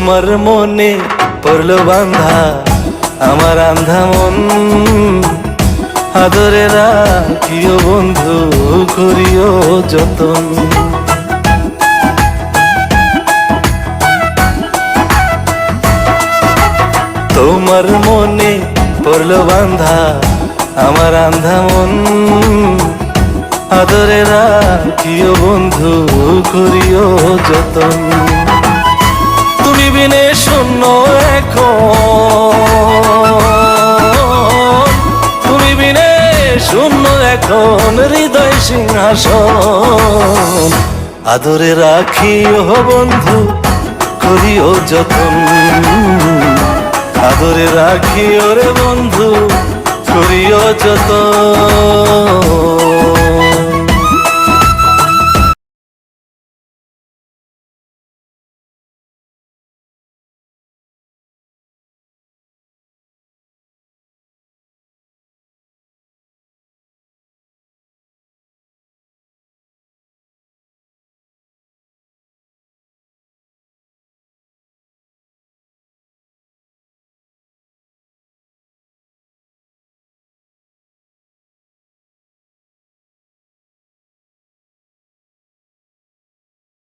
তোমার মনে পড়লো বান্ধা আমার আন্ধা মন, আদরে রাখিও বন্ধু করিও যতন। তোমার মনে পড়লো বান্ধা আমার আন্ধা মন, আদরে রাখিও বন্ধু করিও যতন। তুমি বিনে শূন্য এখন, তুমি বিনে শূন্য এখন হৃদয় সিংহাসন, আদরে রাখিও বন্ধু করিও যতন, আদরে রাখিও রে বন্ধু করিও যতন।